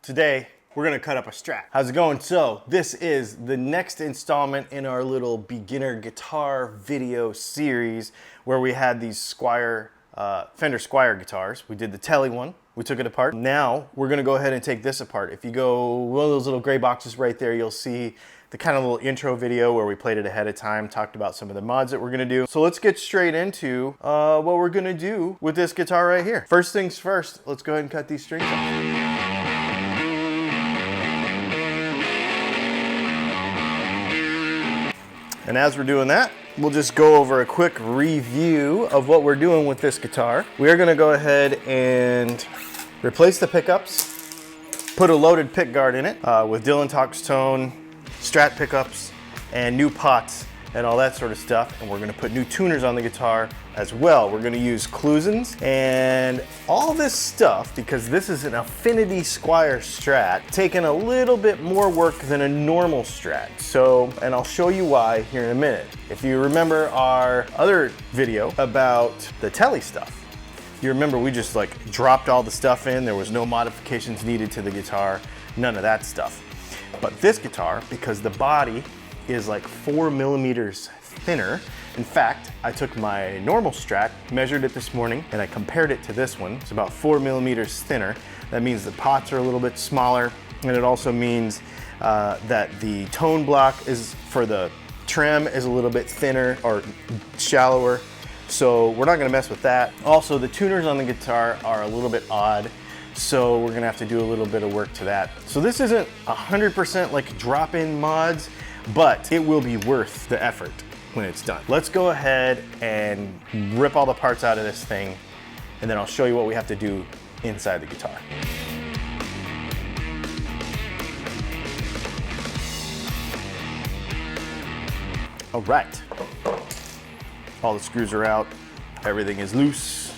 Today, we're gonna cut up a Strat. How's it going? So, this is the next installment in our little beginner guitar video series where we had these Fender Squier guitars. We did the Telly one, we took it apart. Now, we're gonna go ahead and take this apart. If you go one of those little gray boxes right there, you'll see the kind of little intro video where we played it ahead of time, talked about some of the mods that we're gonna do. So let's get straight into what we're gonna do with this guitar right here. First things first, let's go ahead and cut these strings off. And as we're doing that, we'll just go over a quick review of what we're doing with this guitar. We are gonna go ahead and replace the pickups, put a loaded pick guard in it with Dylan Talks Tone, Strat pickups, and new pots and all that sort of stuff. And we're gonna put new tuners on the guitar as well. We're gonna use Clusins and all this stuff, because this is an Affinity Squier Strat, taking a little bit more work than a normal Strat. So, and I'll show you why here in a minute. If you remember our other video about the Telly stuff, you remember we just like dropped all the stuff in. There was no modifications needed to the guitar, none of that stuff. But this guitar, because the body is like 4 millimeters thinner. In fact, I took my normal Strat, measured it this morning, and I compared it to this one. It's about 4 millimeters thinner. That means the pots are a little bit smaller, and it also means that the tone block is for the trem is a little bit thinner or shallower. So we're not gonna mess with that. Also, the tuners on the guitar are a little bit odd, so we're gonna have to do a little bit of work to that. So this isn't 100% like drop-in mods, but it will be worth the effort when it's done. Let's go ahead and rip all the parts out of this thing, and then I'll show you what we have to do inside the guitar. All right, all the screws are out, everything is loose.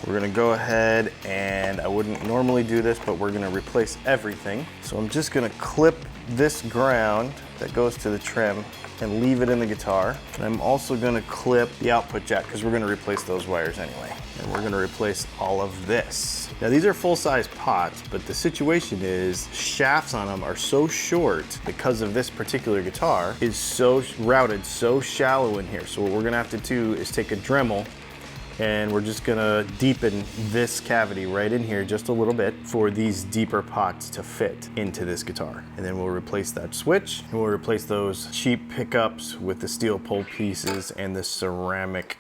We're gonna go ahead and I wouldn't normally do this, but we're gonna replace everything. So I'm just gonna clip this ground that goes to the trim and leave it in the guitar. And I'm also gonna clip the output jack because we're gonna replace those wires anyway. And we're gonna replace all of this. Now these are full-size pots, but the situation is shafts on them are so short because of this particular guitar is so routed, so shallow in here. So what we're gonna have to do is take a Dremel and we're just gonna deepen this cavity right in here just a little bit for these deeper pots to fit into this guitar. And then we'll replace that switch, and we'll replace those cheap pickups with the steel pole pieces and the ceramic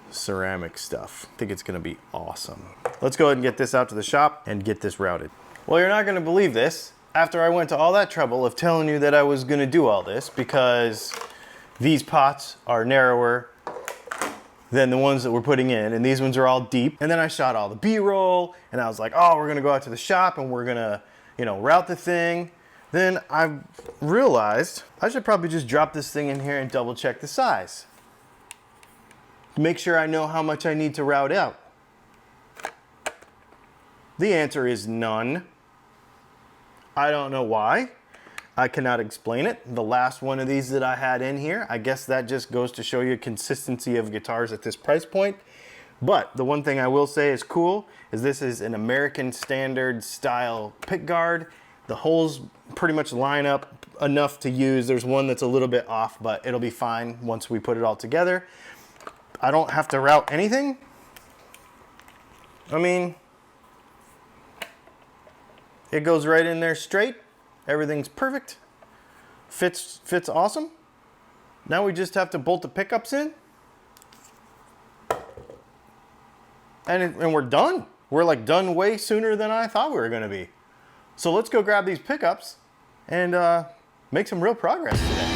stuff. I think it's gonna be awesome. Let's go ahead and get this out to the shop and get this routed. Well, you're not gonna believe this. After I went to all that trouble of telling you that I was gonna do all this, because these pots are narrower than the ones that we're putting in, and these ones are all deep. And then I shot all the B-roll, and I was like, oh, we're gonna go out to the shop and we're gonna, route the thing. Then I realized I should probably just drop this thing in here and double check the size. Make sure I know how much I need to route out. The answer is none. I don't know why. I cannot explain it. The last one of these that I had in here, I guess that just goes to show you consistency of guitars at this price point. But the one thing I will say is cool is this is an American standard style pick guard. The holes pretty much line up enough to use. There's one that's a little bit off, but it'll be fine once we put it all together. I don't have to route anything. I mean, it goes right in there straight. Everything's perfect, fits awesome. Now we just have to bolt the pickups in, and we're done. We're like done way sooner than I thought we were gonna be. So let's go grab these pickups and make some real progress today.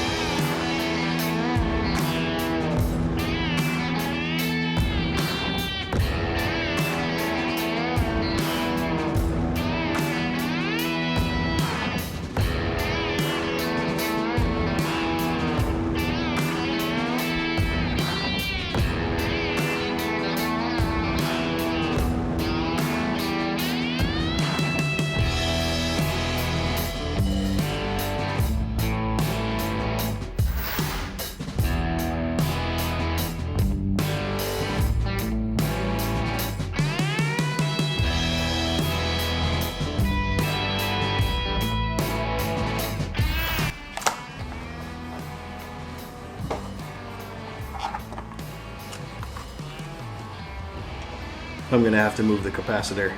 I'm gonna have to move the capacitor.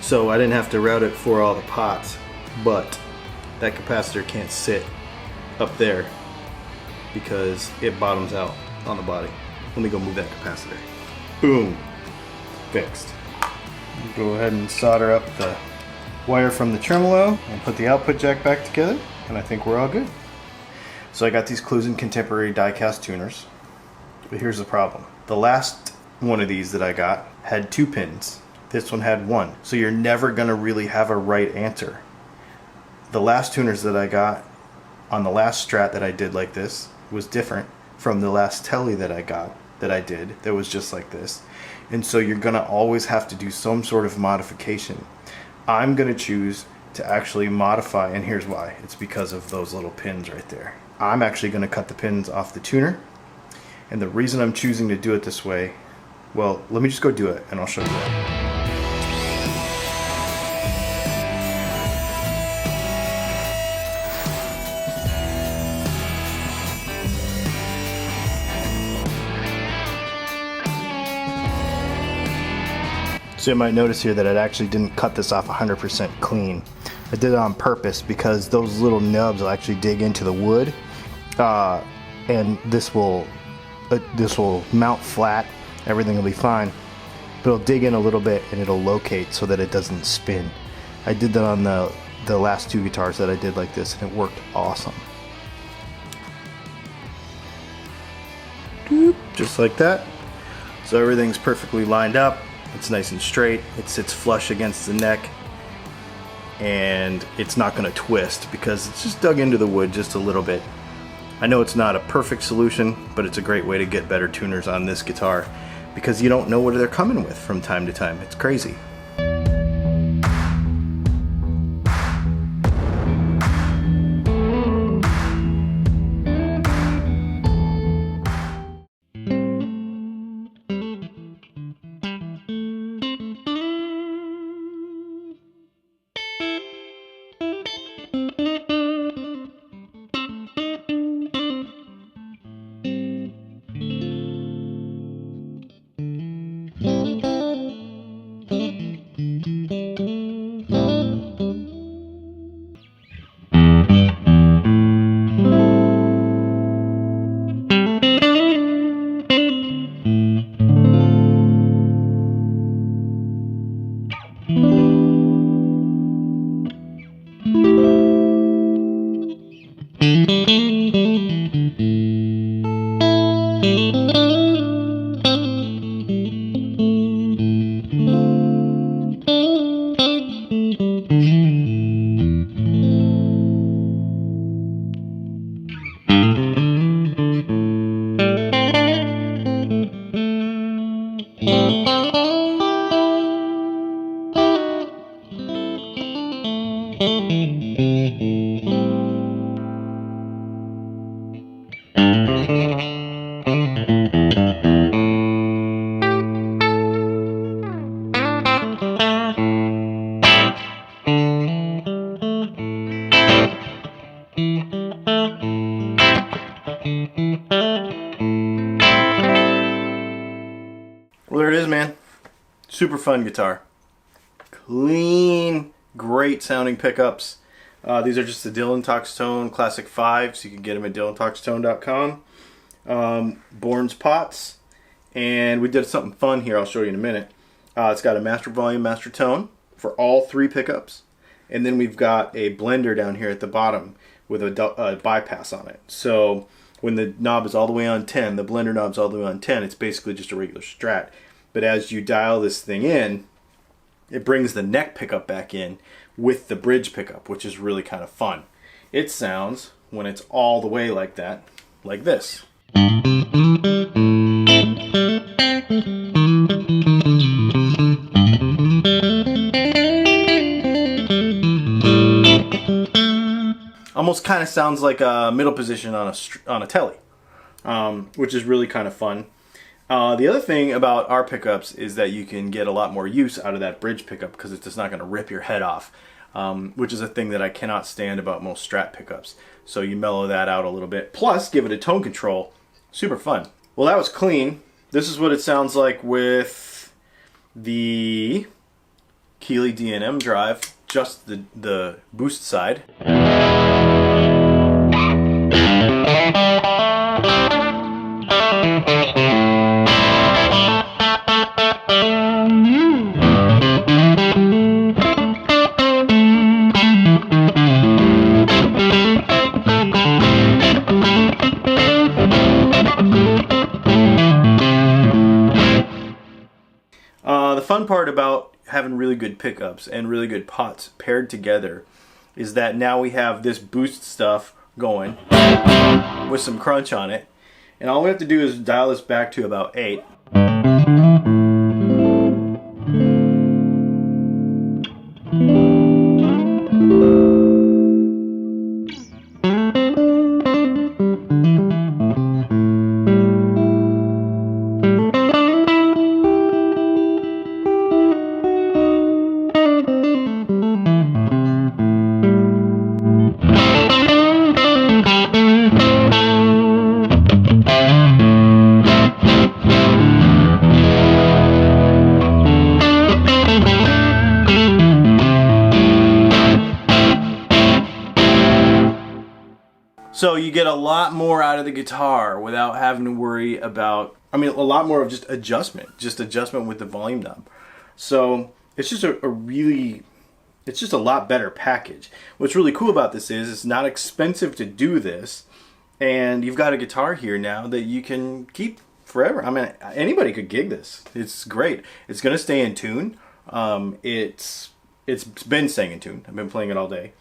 So I didn't have to route it for all the pots, but that capacitor can't sit up there because it bottoms out on the body. Let me go move that capacitor. Boom, fixed. Go ahead and solder up the wire from the tremolo and put the output jack back together, and I think we're all good. So I got these Clusen Contemporary die-cast tuners, but here's the problem. The last one of these that I got had 2 pins. This one had 1. So you're never gonna really have a right answer. The last tuners that I got on the last Strat that I did like this was different from the last Telly that I got that I did that was just like this. And so you're gonna always have to do some sort of modification. I'm gonna choose to actually modify, and here's why. It's because of those little pins right there. I'm actually gonna cut the pins off the tuner. And the reason I'm choosing to do it this way, well, let me just go do it and I'll show you that. So you might notice here that I actually didn't cut this off 100% clean. I did it on purpose because those little nubs will actually dig into the wood, and this will mount flat. Everything will be fine, but it'll dig in a little bit and it'll locate so that it doesn't spin. I did that on the last 2 guitars that I did like this, and it worked awesome. Just like that. So everything's perfectly lined up. It's nice and straight. It sits flush against the neck, and it's not going to twist because it's just dug into the wood just a little bit. I know it's not a perfect solution, but it's a great way to get better tuners on this guitar because you don't know what they're coming with from time to time. It's crazy. Well, there it is, man. Super fun guitar. Clean, great sounding pickups. These are just the Dylan Talkstone Classic 5s. You can get them at dylantalkstone.com. Bourne's pots. And we did something fun here I'll show you in a minute. It's got a master volume, master tone for all 3 pickups. And then we've got a blender down here at the bottom with a bypass on it. So when the knob is all the way on 10, the blender knob's all the way on 10, it's basically just a regular Strat. But as you dial this thing in, it brings the neck pickup back in with the bridge pickup, which is really kind of fun. It sounds, when it's all the way like that, like this. Almost kind of sounds like a middle position on a Telly, which is really kind of fun. The other thing about our pickups is that you can get a lot more use out of that bridge pickup because it's just not going to rip your head off, which is a thing that I cannot stand about most Strat pickups. So you mellow that out a little bit, plus give it a tone control. Super fun. Well, that was clean. This is what it sounds like with the Keeley D&M drive, just the boost side. The fun part about having really good pickups and really good pots paired together is that now we have this boost stuff going with some crunch on it, and all we have to do is dial this back to about 8. So you get a lot more out of the guitar without having to worry about, a lot more of just adjustment with the volume knob. So it's just it's just a lot better package. What's really cool about this is it's not expensive to do this, and you've got a guitar here now that you can keep forever. Anybody could gig this. It's great. It's gonna stay in tune. It's been staying in tune. I've been playing it all day.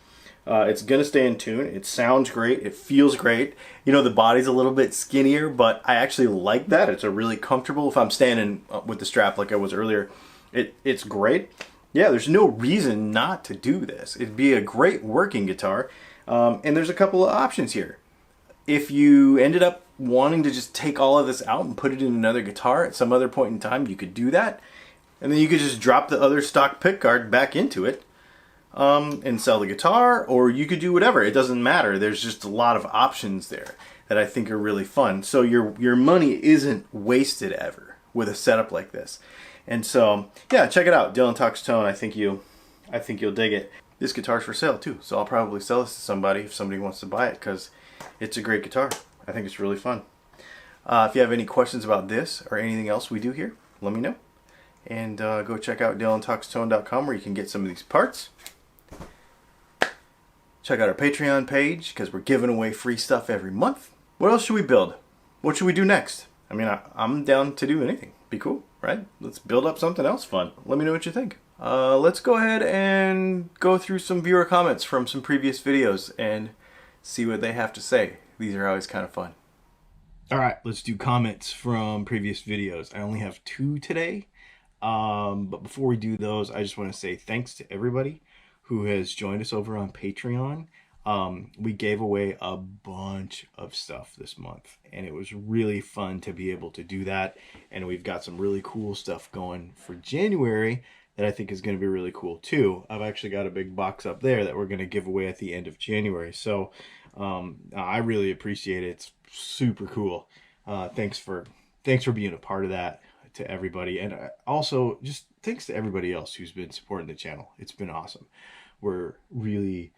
It's gonna stay in tune. It sounds great. It feels great. You know, the body's a little bit skinnier, but I actually like that. It's a really comfortable. If I'm standing with the strap like I was earlier, it's great. Yeah, there's no reason not to do this. It'd be a great working guitar. And there's a couple of options here. If you ended up wanting to just take all of this out and put it in another guitar at some other point in time, you could do that. And then you could just drop the other stock pickguard back into it. And sell the guitar, or you could do whatever. It doesn't matter. There's just a lot of options there that I think are really fun. So your money isn't wasted ever with a setup like this. And so yeah, check it out. Dylan Talks Tone. I think you'll dig it. This guitar's for sale too, so I'll probably sell this to somebody if somebody wants to buy it, because it's a great guitar. I think it's really fun. If you have any questions about this or anything else we do here, let me know. And go check out DylanTalksTone.com where you can get some of these parts. Check out our Patreon page because we're giving away free stuff every month. What else should we build? What should we do next? I'm down to do anything. Be cool, right? Let's build up something else fun. Let me know what you think. Let's go ahead and go through some viewer comments from some previous videos and see what they have to say. These are always kind of fun. All right, let's do comments from previous videos. I only have 2 today. But before we do those, I just want to say thanks to everybody who has joined us over on Patreon. We gave away a bunch of stuff this month, and it was really fun to be able to do that. And we've got some really cool stuff going for January that I think is going to be really cool too. I've actually got a big box up there that we're going to give away at the end of January. So I really appreciate it. It's super cool. Thanks for being a part of that, to everybody. And also just thanks to everybody else who's been supporting the channel. It's been awesome. We're really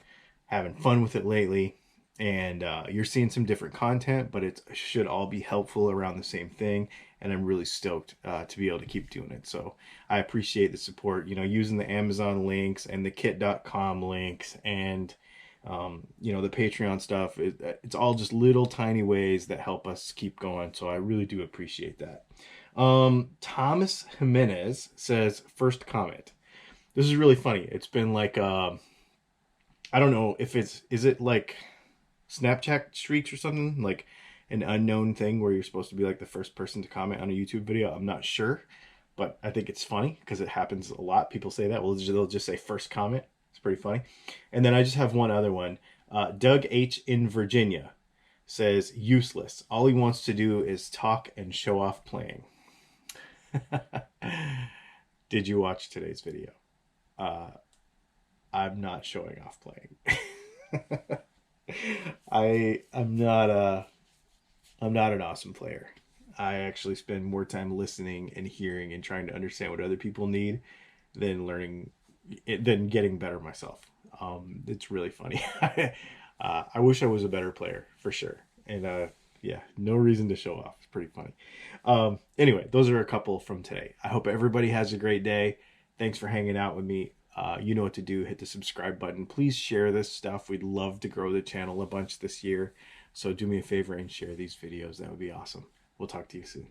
having fun with it lately, and you're seeing some different content, but it should all be helpful around the same thing, and I'm really stoked to be able to keep doing it. So I appreciate the support, using the Amazon links and the kit.com links, and the Patreon stuff. It's all just little tiny ways that help us keep going, so I really do appreciate that. Thomas Jimenez says, first comment. This is really funny. It's been like, I don't know if is it like Snapchat streaks or something, like an unknown thing where you're supposed to be like the first person to comment on a YouTube video. I'm not sure, but I think it's funny because it happens a lot. People say that. Well, they'll just say first comment. It's pretty funny. And then I just have one other one. Doug H in Virginia says, useless. All he wants to do is talk and show off playing. Did you watch today's video? I'm not showing off playing. I'm not an awesome player. I actually spend more time listening and hearing and trying to understand what other people need than than getting better myself. It's really funny. I wish I was a better player for sure. And yeah, no reason to show off. It's pretty funny. Anyway, those are a couple from today. I hope everybody has a great day. Thanks for hanging out with me. You know what to do. Hit the subscribe button. Please share this stuff. We'd love to grow the channel a bunch this year. So do me a favor and share these videos. That would be awesome. We'll talk to you soon.